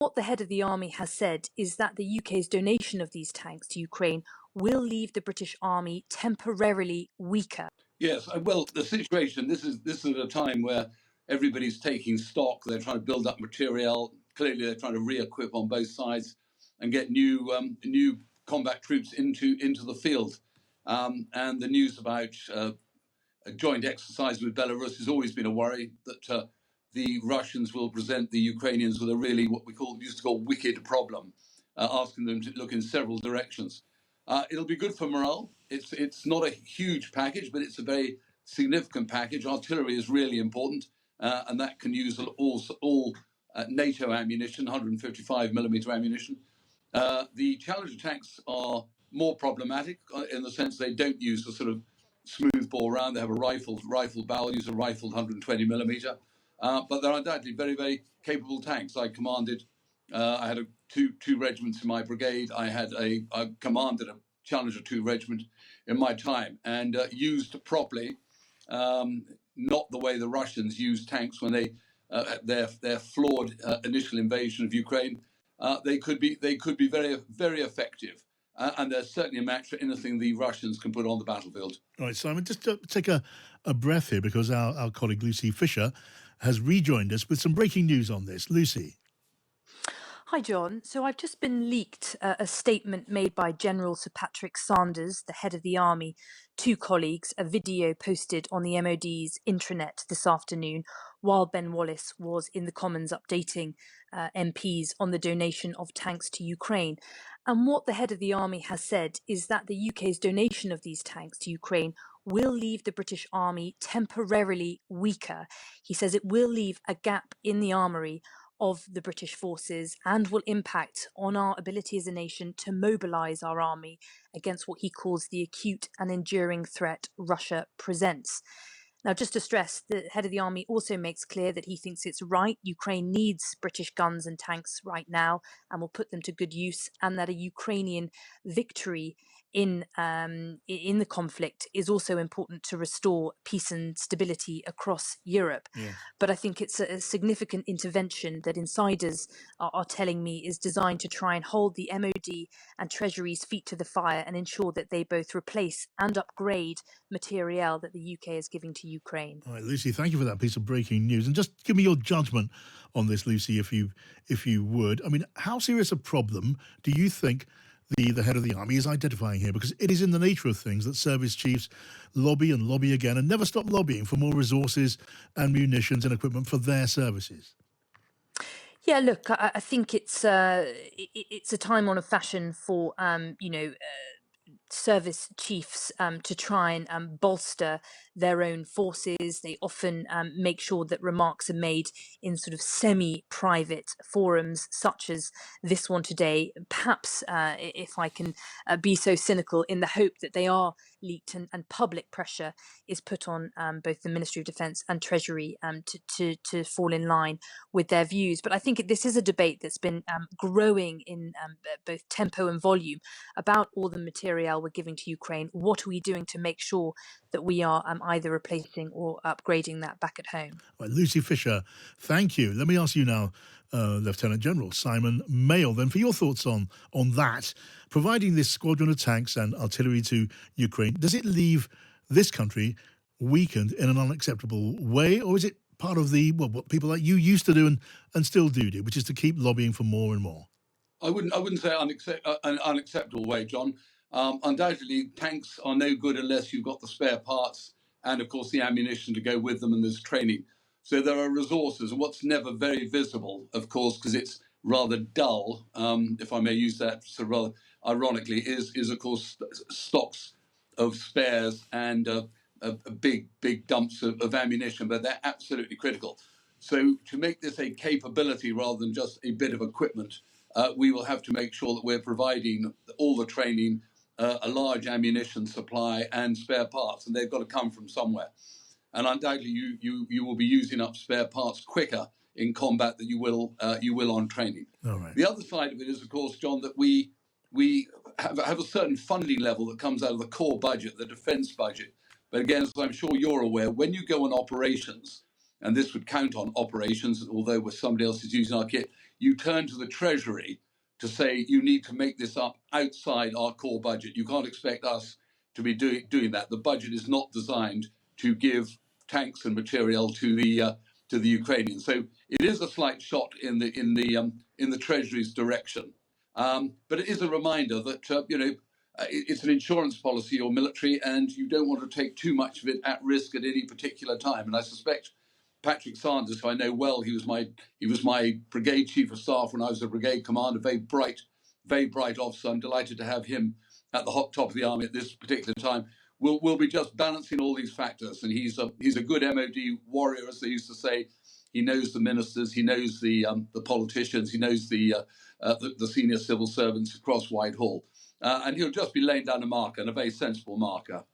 What the head of the army has said is that the UK's donation of these tanks to Ukraine will leave the British Army temporarily weaker. Yes, well, the situation, this is a time where everybody's taking stock. They're trying to build up material. Clearly, they're trying to re-equip on both sides and get new combat troops into the field. And the news about a joint exercise with Belarus has always been a worry that the Russians will present the Ukrainians with a really what we used to call wicked problem, asking them to look in several directions. It'll be good for morale. It's not a huge package, but it's a very significant package. Artillery is really important, and that can use all NATO ammunition, 155 millimeter ammunition. The Challenger tanks are more problematic in the sense they don't use the sort of smooth bore round. They have a rifle barrel, use a rifled 120 millimeter, but they're undoubtedly very, very capable tanks. I had two regiments in my brigade. I commanded a Challenger 2 regiment in my time, and used properly, not the way the Russians use tanks when their flawed initial invasion of Ukraine. They could be very, very effective. And they're certainly a match for anything the Russians can put on the battlefield. All right, Simon, just to take a breath here, because our colleague Lucy Fisher has rejoined us with some breaking news on this. Lucy. Hi, John. So I've just been leaked a statement made by General Sir Patrick Sanders, the head of the army, to colleagues, a video posted on the MOD's intranet this afternoon while Ben Wallace was in the Commons updating MPs on the donation of tanks to Ukraine. And what the head of the army has said is that the UK's donation of these tanks to Ukraine will leave the British Army temporarily weaker. He says it will leave a gap in the armoury of the British forces and will impact on our ability as a nation to mobilise our army against what he calls the acute and enduring threat Russia presents. Now, just to stress, the head of the army also makes clear that he thinks it's right. Ukraine needs British guns and tanks right now and will put them to good use, and that a Ukrainian victory in the conflict is also important to restore peace and stability across Europe. Yeah. But I think it's a significant intervention that insiders are telling me is designed to try and hold the MOD and Treasury's feet to the fire and ensure that they both replace and upgrade materiel that the UK is giving to Ukraine. All right, Lucy, thank you for that piece of breaking news. And just give me your judgment on this, Lucy, if you would. I mean, how serious a problem do you think the head of the army is identifying here? Because it is in the nature of things that service chiefs lobby and lobby again and never stop lobbying for more resources and munitions and equipment for their services. Yeah, look, I think it's a time on a fashion for service chiefs to try and bolster their own forces. They often make sure that remarks are made in sort of semi-private forums, such as this one today, perhaps, if I can be so cynical, in the hope that they are leaked and public pressure is put on both the Ministry of Defence and Treasury to fall in line with their views. But I think this is a debate that's been growing in both tempo and volume about all the material we're giving to Ukraine. What are we doing to make sure that we are either replacing or upgrading that back at home? Well, Lucy Fisher, thank you. Let me ask you now, Lieutenant General Simon Mayall, then, for your thoughts on that. Providing this squadron of tanks and artillery to Ukraine, does it leave this country weakened in an unacceptable way, or is it part of what people like you used to do and still do, which is to keep lobbying for more and more? I wouldn't say an unacceptable way, John. Undoubtedly, tanks are no good unless you've got the spare parts and, of course, the ammunition to go with them, and there's training. So there are resources, and what's never very visible, of course, because it's rather dull, if I may use that sort of rather ironically, is of course stocks of spares and big dumps of ammunition, but they're absolutely critical. So to make this a capability rather than just a bit of equipment, we will have to make sure that we're providing all the training, a large ammunition supply and spare parts, and they've got to come from somewhere. And undoubtedly, you will be using up spare parts quicker in combat than you will on training. All right. The other side of it is, of course, John, that we have a certain funding level that comes out of the core budget, the defence budget. But again, as I'm sure you're aware, when you go on operations, and this would count on operations, although with somebody else is using our kit, you turn to the Treasury to say you need to make this up outside our core budget. You can't expect us to be doing that. The budget is not designed to give tanks and material to the Ukrainians. So it is a slight shot in the Treasury's direction. But it is a reminder that it's an insurance policy or military, and you don't want to take too much of it at risk at any particular time. And I suspect Patrick Sanders, who I know well, he was my brigade chief of staff when I was a brigade commander, very bright officer. I'm delighted to have him at the top of the army at this particular time. We'll be just balancing all these factors, and he's a good MOD warrior, as they used to say. He knows the ministers, he knows the politicians, he knows the senior civil servants across Whitehall, and he'll just be laying down a marker, and a very sensible marker.